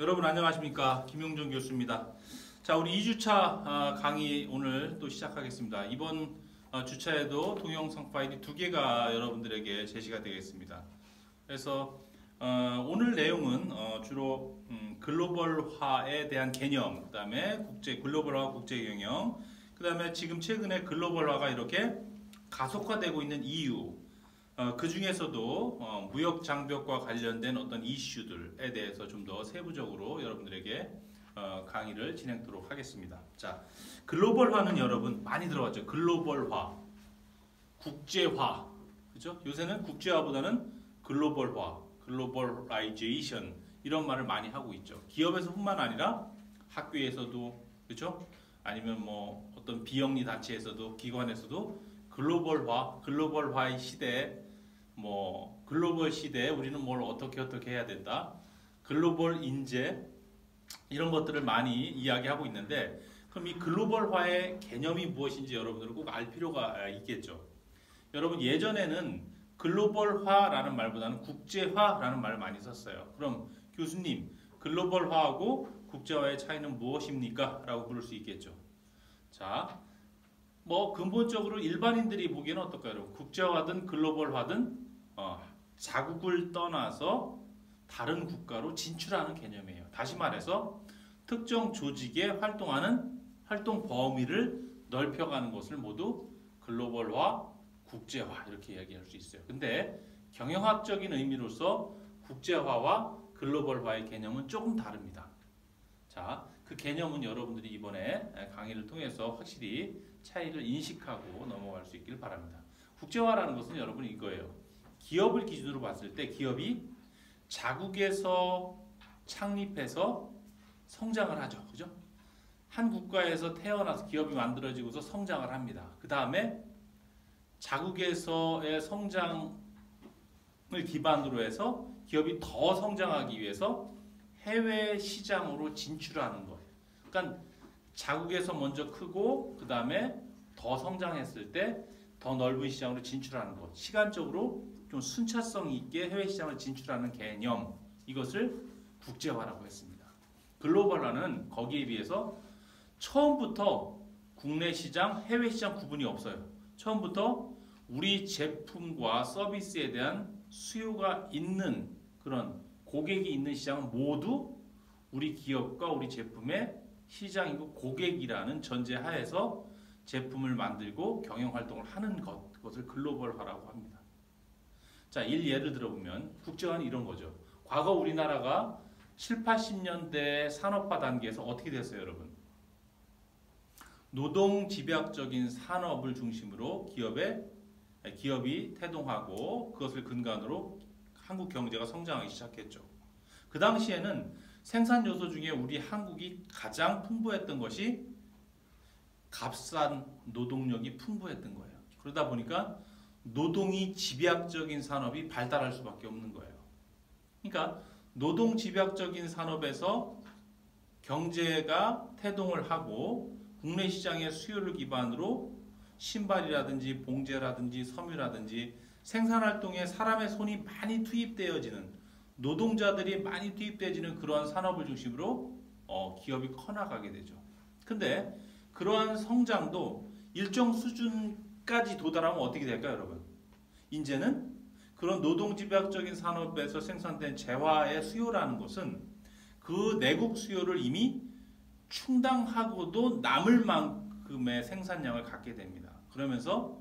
여러분 안녕하십니까? 김용준 교수입니다. 자, 우리 2주차 강의 오늘 또 시작하겠습니다. 이번 주차에도 동영상 파일이 2개가 여러분들에게 제시가 되겠습니다. 그래서 오늘 내용은 주로 글로벌화에 대한 개념, 그 다음에 글로벌화 국제 경영, 그 다음에 지금 최근에 글로벌화가 이렇게 가속화되고 있는 이유, 그 중에서도 무역 장벽과 관련된 어떤 이슈들에 대해서 좀 더 세부적으로 여러분들에게 강의를 진행토록 하겠습니다. 자, 글로벌화는 여러분 많이 들어봤죠? 글로벌화, 국제화, 그죠? 요새는 국제화보다는 글로벌화, 글로벌라이제이션 이런 말을 많이 하고 있죠. 기업에서뿐만 아니라 학교에서도, 그죠? 아니면 뭐 어떤 비영리 단체에서도, 기관에서도 글로벌화의 시대에 글로벌 시대에 우리는 뭘 어떻게 해야 된다. 글로벌 인재 이런 것들을 많이 이야기하고 있는데, 그럼 이 글로벌화의 개념이 무엇인지 여러분들은 꼭 알 필요가 있겠죠. 여러분 예전에는 글로벌화라는 말보다는 국제화라는 말을 많이 썼어요. 그럼 교수님, 글로벌화하고 국제화의 차이는 무엇입니까? 라고 물을 수 있겠죠. 자, 근본적으로 일반인들이 보기에는 어떨까요? 여러분? 국제화든 글로벌화든 자국을 떠나서 다른 국가로 진출하는 개념이에요. 다시 말해서 특정 조직에 활동하는 활동 범위를 넓혀가는 것을 모두 글로벌화, 국제화 이렇게 이야기할 수 있어요. 근데 경영학적인 의미로서 국제화와 글로벌화의 개념은 조금 다릅니다. 자, 그 개념은 여러분들이 이번에 강의를 통해서 확실히 차이를 인식하고 넘어갈 수 있길 바랍니다. 국제화라는 것은 여러분 이거예요. 기업을 기준으로 봤을 때 기업이 자국에서 창립해서 성장을 하죠. 그죠? 한 국가에서 태어나서 기업이 만들어지고서 성장을 합니다. 그 다음에 자국에서의 성장을 기반으로 해서 기업이 더 성장하기 위해서 해외 시장으로 진출하는 거예요. 그러니까 자국에서 먼저 크고 그 다음에 더 성장했을 때 더 넓은 시장으로 진출하는 것. 시간적으로 좀 순차성 있게 해외 시장을 진출하는 개념. 이것을 국제화라고 했습니다. 글로벌화는 거기에 비해서 처음부터 국내 시장, 해외 시장 구분이 없어요. 처음부터 우리 제품과 서비스에 대한 수요가 있는 그런 고객이 있는 시장은 모두 우리 기업과 우리 제품의 시장이고 고객이라는 전제 하에서 제품을 만들고 경영 활동을 하는 것을 글로벌화라고 합니다. 자, 예를 들어보면 국제화는 이런 거죠. 과거 우리나라가 7, 80년대 산업화 단계에서 어떻게 됐어요, 여러분? 노동 집약적인 산업을 중심으로 기업이 태동하고 그것을 근간으로 한국 경제가 성장하기 시작했죠. 그 당시에는 생산 요소 중에 우리 한국이 가장 풍부했던 것이 값싼 노동력이 풍부했던 거예요. 그러다 보니까 노동이 집약적인 산업이 발달할 수밖에 없는 거예요. 그러니까 노동 집약적인 산업에서 경제가 태동을 하고 국내 시장의 수요를 기반으로 신발이라든지 봉제라든지 섬유라든지 생산활동에 사람의 손이 많이 투입되어지는 노동자들이 많이 투입되어지는 그러한 산업을 중심으로 기업이 커나가게 되죠. 근데 그러한 성장도 일정 수준까지 도달하면 어떻게 될까요, 여러분? 이제는 그런 노동집약적인 산업에서 생산된 재화의 수요라는 것은 그 내국 수요를 이미 충당하고도 남을 만큼의 생산량을 갖게 됩니다. 그러면서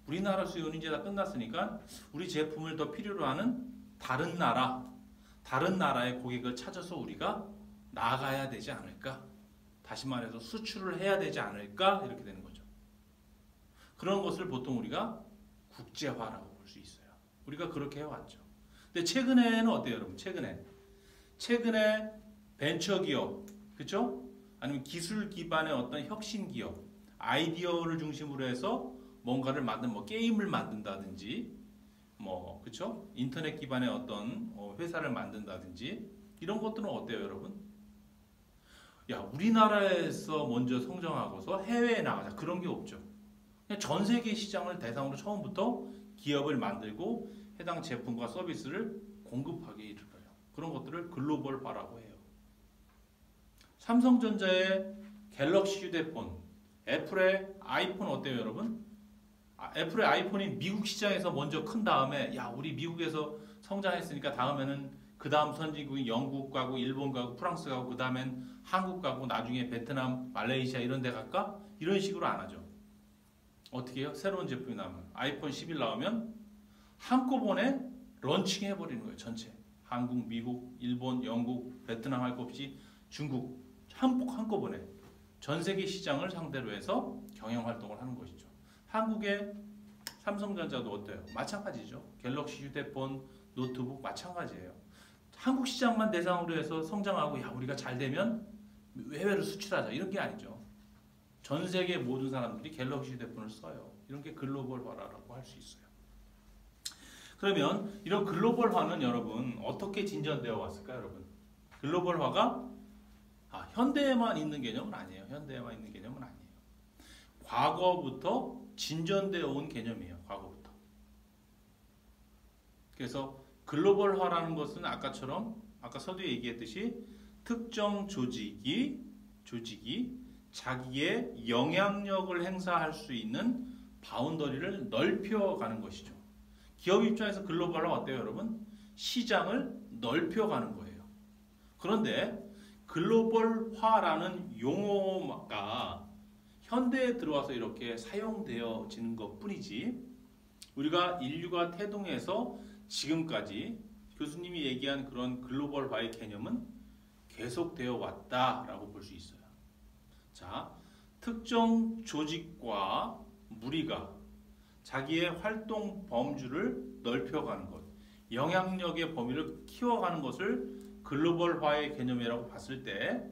우리나라 수요는 이제 다 끝났으니까 우리 제품을 더 필요로 하는 다른 나라의 고객을 찾아서 우리가 나가야 되지 않을까? 다시 말해서 수출을 해야 되지 않을까? 이렇게 되는 거죠. 그런 것을 보통 우리가 국제화라고 볼 수 있어요. 우리가 그렇게 해왔죠. 근데 최근에는 어때요, 여러분? 최근에 벤처기업, 그렇죠? 아니면 기술 기반의 어떤 혁신 기업, 아이디어를 중심으로 해서 뭔가를 게임을 만든다든지, 그렇죠? 인터넷 기반의 어떤 회사를 만든다든지 이런 것들은 어때요, 여러분? 우리나라에서 먼저 성장하고서 해외에 나가자 그런 게 없죠. 그냥 전 세계 시장을 대상으로 처음부터 기업을 만들고 해당 제품과 서비스를 공급하게 이르러요. 그런 것들을 글로벌화라고 해요. 삼성전자의 갤럭시 휴대폰, 애플의 아이폰 어때요, 여러분? 애플의 아이폰이 미국 시장에서 먼저 큰 다음에 야, 우리 미국에서 성장했으니까 다음에는 그 다음 선진국이 영국 가고 일본 가고 프랑스 가고 그 다음엔 한국 가고 나중에 베트남, 말레이시아 이런 데 갈까? 이런 식으로 안 하죠. 어떻게 해요? 새로운 제품이 나오면 아이폰 11 나오면 한꺼번에 런칭 해버리는 거예요. 전체. 한국, 미국, 일본, 영국, 베트남 할 것 없이 중국 한꺼번에 전 세계 시장을 상대로 해서 경영 활동을 하는 것이죠. 한국의 삼성전자도 어때요? 마찬가지죠. 갤럭시 휴대폰, 노트북 마찬가지예요. 한국 시장만 대상으로 해서 성장하고 야, 우리가 잘 되면 해외로 수출하자 이런 게 아니죠. 전 세계 모든 사람들이 갤럭시 휴대폰을 써요. 이런 게 글로벌화라고 할 수 있어요. 그러면 이런 글로벌화는 여러분 어떻게 진전되어 왔을까요, 여러분? 글로벌화가 현대에만 있는 개념은 아니에요. 현대에만 있는 개념은 아니에요. 과거부터 진전되어 온 개념이에요. 과거부터. 그래서 글로벌화라는 것은 아까처럼 아까 서두에 얘기했듯이 특정 조직이 자기의 영향력을 행사할 수 있는 바운더리를 넓혀가는 것이죠. 기업 입장에서 글로벌화 어때요, 여러분? 시장을 넓혀가는 거예요. 그런데 글로벌화라는 용어가 현대에 들어와서 이렇게 사용되어지는 것 뿐이지 우리가 인류가 태동해서 지금까지 교수님이 얘기한 그런 글로벌화의 개념은 계속되어 왔다라고 볼 수 있어요. 자, 특정 조직과 무리가 자기의 활동 범주를 넓혀가는 것, 영향력의 범위를 키워가는 것을 글로벌화의 개념이라고 봤을 때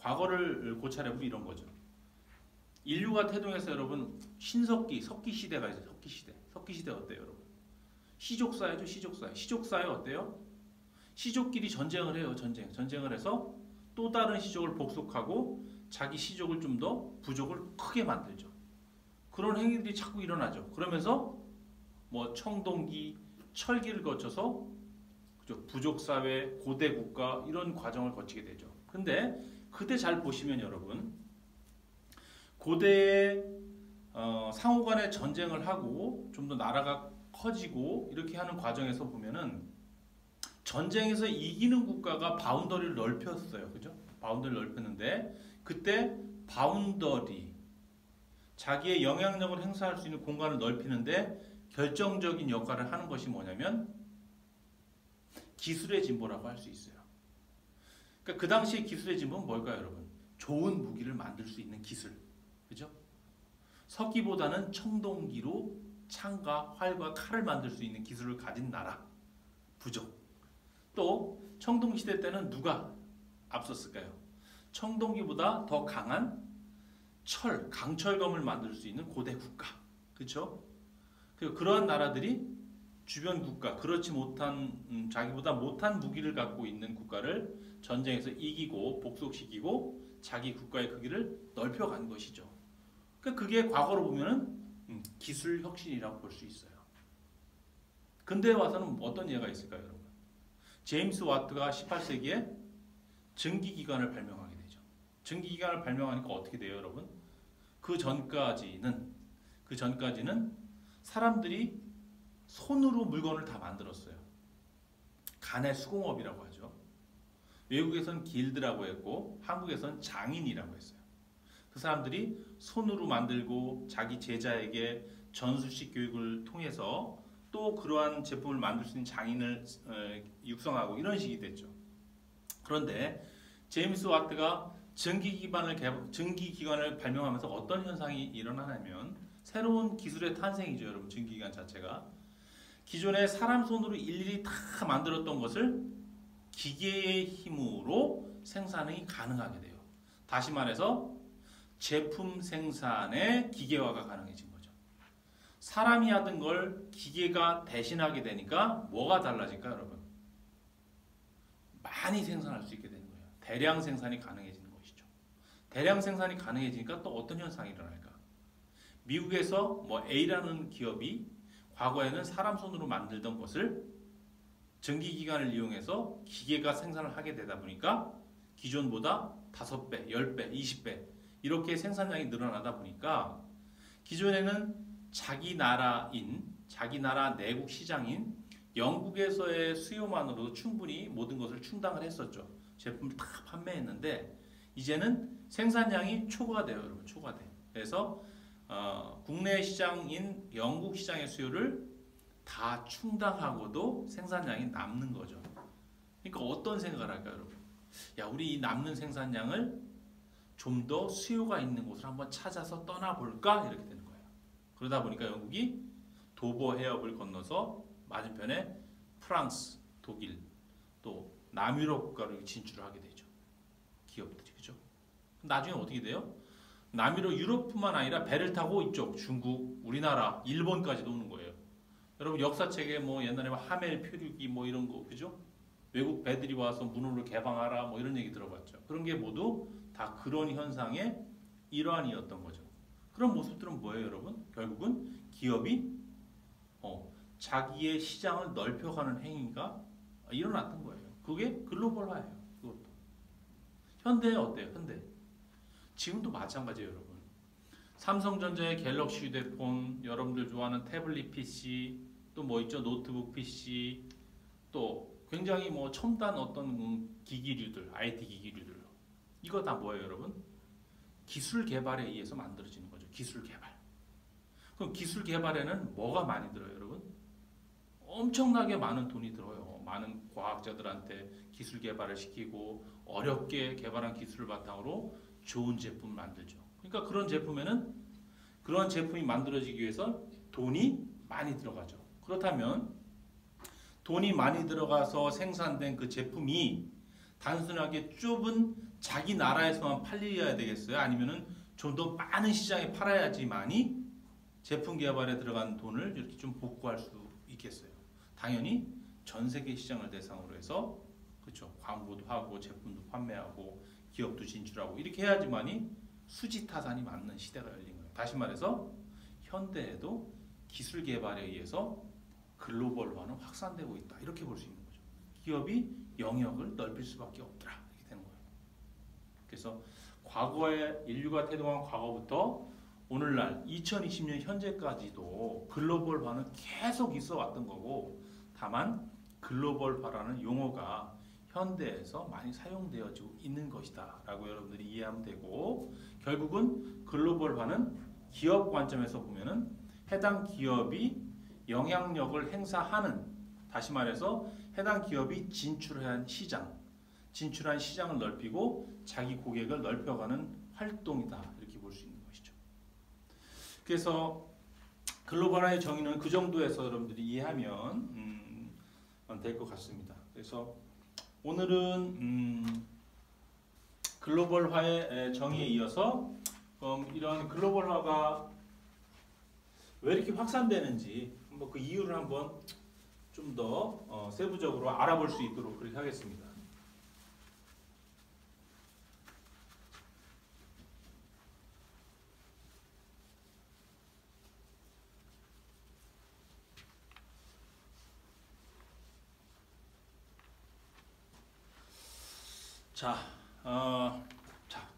과거를 고찰해보면 이런 거죠. 인류가 태동해서 여러분 석기 시대가 있어요. 석기 시대 어때요, 여러분? 시족사회죠, 시족사회. 시족사회 어때요? 시족끼리 전쟁을 해요, 전쟁을 해서 또 다른 시족을 복속하고 자기 시족을 좀 더 부족을 크게 만들죠. 그런 행위들이 자꾸 일어나죠. 그러면서 뭐 청동기, 철기를 거쳐서 부족사회, 고대국가 이런 과정을 거치게 되죠. 근데 그때 잘 보시면 여러분 고대의 상호 간의 전쟁을 하고 좀 더 나라가 커지고 이렇게 하는 과정에서 보면은 전쟁에서 이기는 국가가 바운더리를 넓혔어요. 그죠? 바운더리를 넓혔는데 그때 바운더리 자기의 영향력을 행사할 수 있는 공간을 넓히는데 결정적인 역할을 하는 것이 뭐냐면 기술의 진보라고 할 수 있어요. 그러니까 그 당시의 기술의 진보는 뭘까요, 여러분? 좋은 무기를 만들 수 있는 기술. 그죠? 석기보다는 청동기로 창과 활과 칼을 만들 수 있는 기술을 가진 나라. 부족. 또 청동시대 때는 누가 앞섰을까요? 청동기보다 더 강한 강철검을 만들 수 있는 고대 국가. 그렇죠? 그러한 나라들이 주변 국가, 그렇지 못한 자기보다 못한 무기를 갖고 있는 국가를 전쟁에서 이기고 복속시키고 자기 국가의 크기를 넓혀간 것이죠. 그러니까 그게 과거로 보면은 기술 혁신이라고 볼 수 있어요. 근대에 와서는 어떤 예가 있을까요, 여러분? 제임스 와트가 18세기에 증기기관을 발명하게 되죠. 증기기관을 발명하니까 어떻게 돼요, 여러분? 그 전까지는 사람들이 손으로 물건을 다 만들었어요. 간의 수공업이라고 하죠. 외국에선 길드라고 했고 한국에선 장인이라고 했어요. 그 사람들이 손으로 만들고 자기 제자에게 전수식 교육을 통해서 또 그러한 제품을 만들 수 있는 장인을 육성하고 이런 식이 됐죠. 그런데 제임스 와트가 증기기관을 발명하면서 어떤 현상이 일어나냐면 새로운 기술의 탄생이죠, 여러분. 증기기관 자체가 기존에 사람 손으로 일일이 다 만들었던 것을 기계의 힘으로 생산이 가능하게 돼요. 다시 말해서 제품 생산의 기계화가 가능해진 거죠. 사람이 하던 걸 기계가 대신하게 되니까 뭐가 달라질까요, 여러분? 많이 생산할 수 있게 되는 거예요. 대량 생산이 가능해지는 것이죠. 대량 생산이 가능해지니까 또 어떤 현상이 일어날까? 미국에서 뭐 A라는 기업이 과거에는 사람 손으로 만들던 것을 전기기관을 이용해서 기계가 생산을 하게 되다 보니까 기존보다 5배, 10배, 20배 이렇게 생산량이 늘어나다 보니까 기존에는 자기 나라 내국 시장인 영국에서의 수요만으로도 충분히 모든 것을 충당을 했었죠. 제품을 다 판매했는데 이제는 생산량이 초과돼요, 여러분. 초과돼. 그래서 국내 시장인 영국 시장의 수요를 다 충당하고도 생산량이 남는 거죠. 그러니까 어떤 생각을 할까요, 여러분? 야, 우리 이 남는 생산량을 좀 더 수요가 있는 곳을 한번 찾아서 떠나볼까? 이렇게 되는 거예요. 그러다 보니까 영국이 도버 해협을 건너서 맞은편에 프랑스, 독일, 또 남유럽 국가로 진출을 하게 되죠. 기업들이, 그죠? 나중에 어떻게 돼요? 남유럽, 유럽뿐만 아니라 배를 타고 이쪽 중국, 우리나라, 일본까지도 오는 거예요. 여러분 역사책에 뭐 옛날에 하멜 표류기 뭐 이런 거, 그죠? 외국 배들이 와서 문호를 개방하라 뭐 이런 얘기 들어봤죠. 그런 게 모두 다 그런 현상의 일환이었던 거죠. 그런 모습들은 뭐예요, 여러분? 결국은 기업이 자기의 시장을 넓혀가는 행위가 일어났던 거예요. 그게 글로벌화예요. 그것도. 현대는 어때요? 현대. 지금도 마찬가지예요, 여러분. 삼성전자의 갤럭시 휴대폰, 여러분들 좋아하는 태블릿 PC, 또 뭐 있죠? 노트북 PC, 또 굉장히 뭐 첨단 어떤 기기류들, IT 기기류들. 이거 다 뭐예요, 여러분? 기술 개발에 의해서 만들어지는 거죠. 기술 개발. 그럼 기술 개발에는 뭐가 많이 들어요, 여러분? 엄청나게 많은 돈이 들어요. 많은 과학자들한테 기술 개발을 시키고 어렵게 개발한 기술을 바탕으로 좋은 제품을 만들죠. 그러니까 그런 제품에는 그런 제품이 만들어지기 위해서 돈이 많이 들어가죠. 그렇다면 돈이 많이 들어가서 생산된 그 제품이 단순하게 좁은 자기 나라에서만 팔려야 되겠어요? 아니면은 좀 더 많은 시장에 팔아야지만이 제품 개발에 들어간 돈을 이렇게 좀 복구할 수 있겠어요? 당연히 전 세계 시장을 대상으로 해서 그렇죠. 광고도 하고 제품도 판매하고 기업도 진출하고 이렇게 해야지만이 수지타산이 맞는 시대가 열린 거예요. 다시 말해서 현대에도 기술 개발에 의해서 글로벌화는 확산되고 있다. 이렇게 볼 수 있는 거죠. 기업이 영역을 넓힐 수밖에 없더라. 이렇게 되는 거예요. 그래서 과거에 인류가 태동한 과거부터 오늘날 2020년 현재까지도 글로벌화는 계속 있어 왔던 거고 다만 글로벌화라는 용어가 현대에서 많이 사용되어지고 있는 것이다 라고 여러분들이 이해하면 되고 결국은 글로벌화는 기업 관점에서 보면은 해당 기업이 영향력을 행사하는 다시 말해서 해당 기업이 진출한 시장을 넓히고 자기 고객을 넓혀가는 활동이다 이렇게 볼 수 있는 것이죠. 그래서 글로벌화의 정의는 그 정도에서 여러분들이 이해하면 될 것 같습니다. 그래서 오늘은 글로벌화의 정의에 이어서 이런 글로벌화가 왜 이렇게 확산되는지 한번 그 이유를 한번 좀 더 세부적으로 알아볼 수 있도록 그렇게 하겠습니다. 자,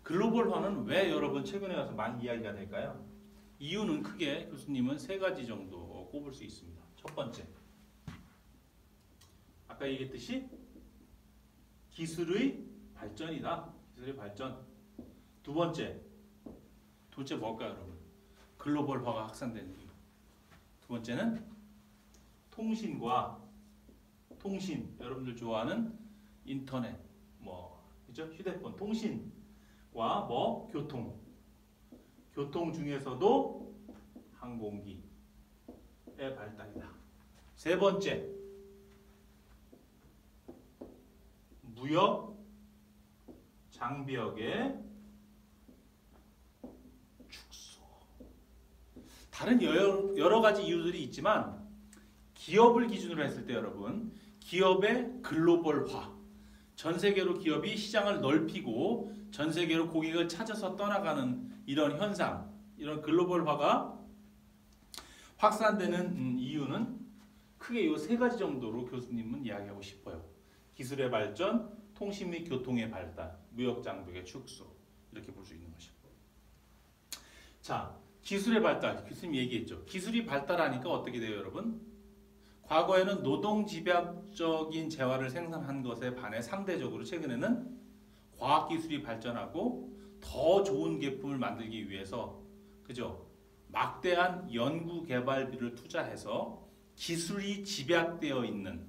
글로벌화는 왜 여러분 최근에 와서 많이 이야기가 될까요? 이유는 크게 교수님은 3가지 정도 꼽을 수 있습니다. 첫 번째, 아까 얘기했듯이 기술의 발전이다. 기술의 발전. 두 번째, 도대체 뭘까요, 여러분? 글로벌화가 확산되는 이유. 두 번째는 통신, 여러분들 좋아하는 인터넷, 그죠? 휴대폰, 통신과 교통 중에서도 항공기의 발달이다. 세 번째, 무역, 장벽의 축소. 다른 여러 가지 이유들이 있지만 기업을 기준으로 했을 때 여러분, 기업의 글로벌화, 전 세계로 기업이 시장을 넓히고 전 세계로 고객을 찾아서 떠나가는 이런 현상, 이런 글로벌화가 확산되는 이유는 크게 이 3가지 정도로 교수님은 이야기하고 싶어요. 기술의 발전, 통신 및 교통의 발달, 무역 장벽의 축소 이렇게 볼 수 있는 것이죠. 자, 기술의 발달, 교수님 얘기했죠. 기술이 발달하니까 어떻게 돼요, 여러분? 과거에는 노동 집약적인 재화를 생산한 것에 반해 상대적으로 최근에는 과학 기술이 발전하고 더 좋은 제품을 만들기 위해서 그죠? 막대한 연구 개발비를 투자해서 기술이 집약되어 있는,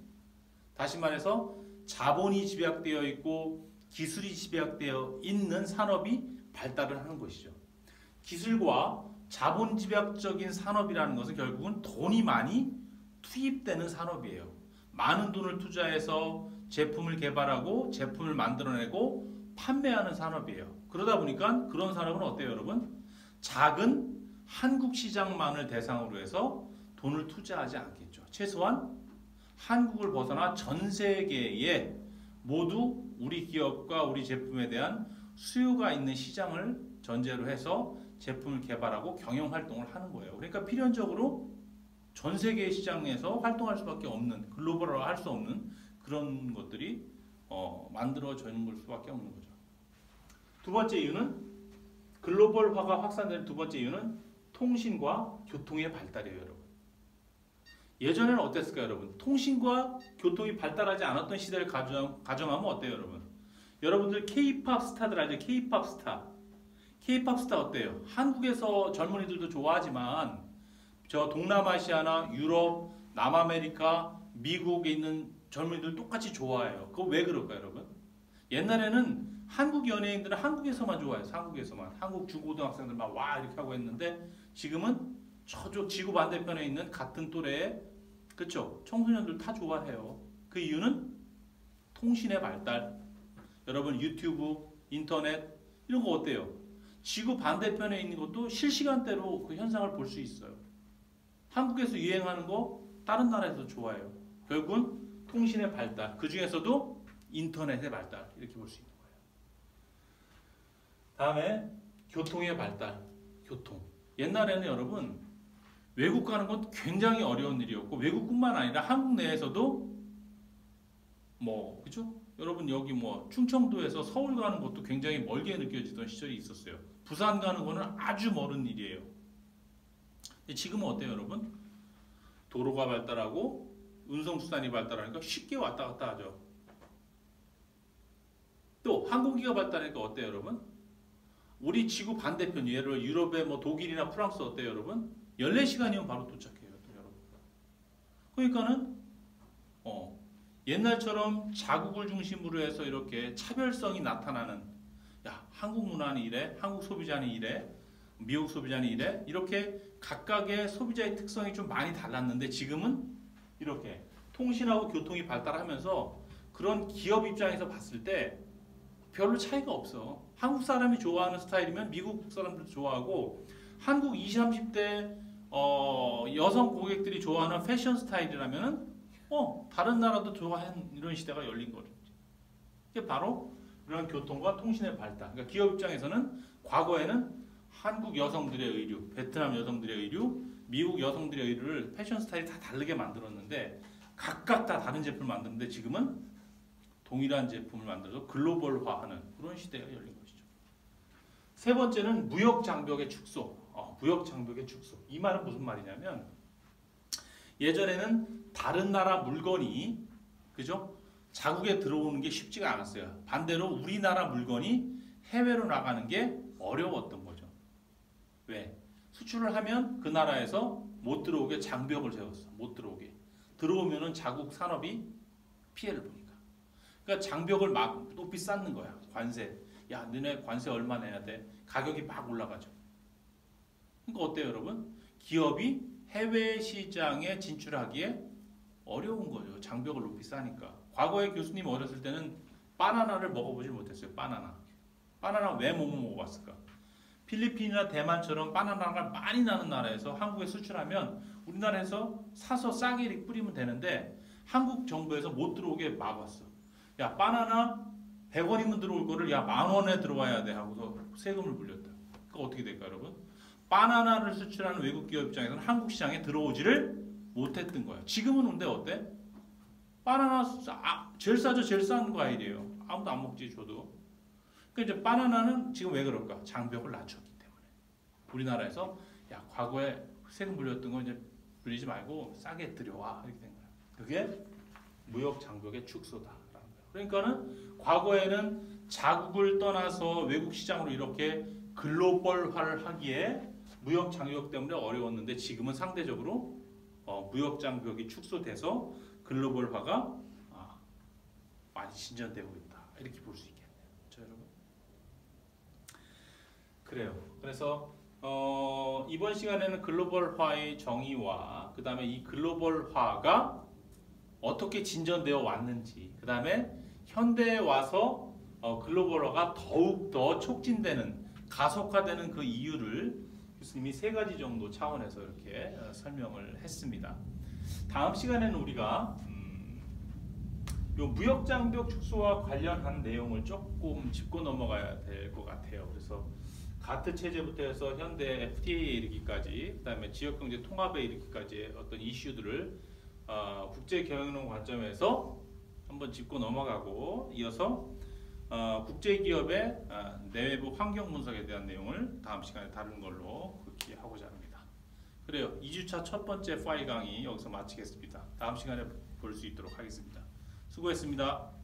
다시 말해서 자본이 집약되어 있고 기술이 집약되어 있는 산업이 발달을 하는 것이죠. 기술과 자본 집약적인 산업이라는 것은 결국은 돈이 많이 투입되는 산업이에요. 많은 돈을 투자해서 제품을 개발하고 제품을 만들어내고 판매하는 산업이에요. 그러다 보니까 그런 산업은 어때요, 여러분? 작은 한국 시장만을 대상으로 해서 돈을 투자하지 않겠죠. 최소한 한국을 벗어나 전 세계에 모두 우리 기업과 우리 제품에 대한 수요가 있는 시장을 전제로 해서 제품을 개발하고 경영 활동을 하는 거예요. 그러니까 필연적으로 전 세계 시장에서 활동할 수밖에 없는, 글로벌화 할 수 없는 그런 것들이 만들어지는 걸 수밖에 없는 거죠. 두 번째 이유는, 글로벌화가 확산되는 두 번째 이유는 통신과 교통의 발달이에요, 여러분. 예전에는 어땠을까요, 여러분? 통신과 교통이 발달하지 않았던 시대를 가정하면 어때요, 여러분? 여러분들 K-팝 스타들 알죠? K-팝 스타. K-팝 스타 어때요? 한국에서 젊은이들도 좋아하지만 저 동남아시아나 유럽, 남아메리카, 미국에 있는 젊은이들 똑같이 좋아해요. 그거 왜 그럴까요, 여러분? 옛날에는 한국 연예인들은 한국에서만 좋아해요. 한국에서만. 한국 중고등학생들만 와 이렇게 하고 했는데 지금은 저쪽 지구 반대편에 있는 같은 또래의 그쵸? 청소년들 다 좋아해요. 그 이유는 통신의 발달. 여러분 유튜브, 인터넷 이런 거 어때요? 지구 반대편에 있는 것도 실시간대로 그 현상을 볼 수 있어요. 한국에서 유행하는 거 다른 나라에서 좋아해요. 결국은 통신의 발달, 그 중에서도 인터넷의 발달 이렇게 볼 수 있는 거예요. 다음에 교통의 발달. 교통. 옛날에는 여러분 외국 가는 건 굉장히 어려운 일이었고 외국뿐만 아니라 한국 내에서도 뭐 그죠? 여러분 여기 뭐 충청도에서 서울 가는 것도 굉장히 멀게 느껴지던 시절이 있었어요. 부산 가는 거는 아주 멀은 일이에요. 근데 지금은 어때요, 여러분? 도로가 발달하고 운송수단이 발달하니까 쉽게 왔다 갔다 하죠. 또 항공기가 발달하니까 어때요, 여러분? 우리 지구 반대편, 예를 들어 유럽의 뭐 독일이나 프랑스 어때요, 여러분? 14시간이면 바로 도착해요, 여러분. 그러니까는 옛날처럼 자국을 중심으로 해서 이렇게 차별성이 나타나는, 야, 한국 문화는 이래, 한국 소비자는 이래, 미국 소비자는 이래, 이렇게 각각의 소비자의 특성이 좀 많이 달랐는데 지금은 이렇게 통신하고 교통이 발달하면서 그런 기업 입장에서 봤을 때 별로 차이가 없어. 한국 사람이 좋아하는 스타일이면 미국 사람들도 좋아하고, 한국 20, 30대 여성 고객들이 좋아하는 패션 스타일이라면은 다른 나라도 좋아하는 이런 시대가 열린 거죠. 이게 바로 이런 교통과 통신의 발달. 그러니까 기업 입장에서는 과거에는 한국 여성들의 의류, 베트남 여성들의 의류, 미국 여성들의 의류를 패션 스타일이 다 다르게 만들었는데 각각 다 다른 제품을 만드는데 지금은 동일한 제품을 만들어서 글로벌화하는 그런 시대가 열린 것이죠. 세 번째는 무역 장벽의 축소. 무역 장벽의 축소. 이 말은 무슨 말이냐면 예전에는 다른 나라 물건이 그죠? 자국에 들어오는 게 쉽지가 않았어요. 반대로 우리나라 물건이 해외로 나가는 게 어려웠던 거죠. 왜? 수출을 하면 그 나라에서 못 들어오게 장벽을 세웠어. 못 들어오게. 들어오면은 자국 산업이 피해를 보니까. 그러니까 장벽을 막 높이 쌓는 거야. 관세. 야, 너네 관세 얼마 내야 돼? 가격이 막 올라가죠. 그러니까 어때요, 여러분? 기업이 해외 시장에 진출하기에 어려운 거죠. 장벽을 높이 쌓으니까. 과거에 교수님 어렸을 때는 바나나를 먹어보질 못했어요. 바나나 왜 못 먹어봤을까? 필리핀이나 대만처럼 바나나가 많이 나는 나라에서 한국에 수출하면 우리나라에서 사서 싸게 뿌리면 되는데 한국 정부에서 못 들어오게 막았어. 야, 바나나 100원이면 들어올 거를 야, 10,000원에 들어와야 돼 하고서 세금을 물렸다. 그거 어떻게 될까요, 여러분? 바나나를 수출하는 외국 기업 입장에서는 한국 시장에 들어오지를 못했던 거야. 지금은 근데 어때? 바나나 제일 싸죠. 제일 싼 과일이에요. 아무도 안 먹지 줘도. 그러니까 이제 바나나는 지금 왜 그럴까? 장벽을 낮췄기 때문에. 우리나라에서 야 과거에 세금 물렸던 거 이제 물리지 말고 싸게 들여와 이렇게 된 거야. 그게 무역 장벽의 축소다라는 거야. 그러니까는 과거에는 자국을 떠나서 외국 시장으로 이렇게 글로벌화를 하기에 무역 장벽 때문에 어려웠는데 지금은 상대적으로 무역 장벽이 축소돼서 글로벌화가 많이 진전되고 있다. 이렇게 볼 수 있겠네요. 자, 여러분. 그래요. 그래서 이번 시간에는 글로벌화의 정의와 그 다음에 이 글로벌화가 어떻게 진전되어 왔는지, 그 다음에 현대에 와서 글로벌화가 더욱더 촉진되는, 가속화되는 그 이유를 교수님이 3가지 정도 차원에서 이렇게 설명을 했습니다. 다음 시간에는 우리가 요 무역장벽 축소와 관련한 내용을 조금 짚고 넘어가야 될 것 같아요. 그래서 가트 체제부터 해서 현대 FTA에 이르기까지, 그다음에 지역경제 통합에 이르기까지의 어떤 이슈들을 국제 경영 관점에서 한번 짚고 넘어가고, 이어서 국제 기업의 내외부 환경 분석에 대한 내용을 다음 시간에 다루는 걸로 그렇게 하고자 합니다. 그래요. 2주차 첫 번째 파일 강의 여기서 마치겠습니다. 다음 시간에 볼 수 있도록 하겠습니다. 수고했습니다.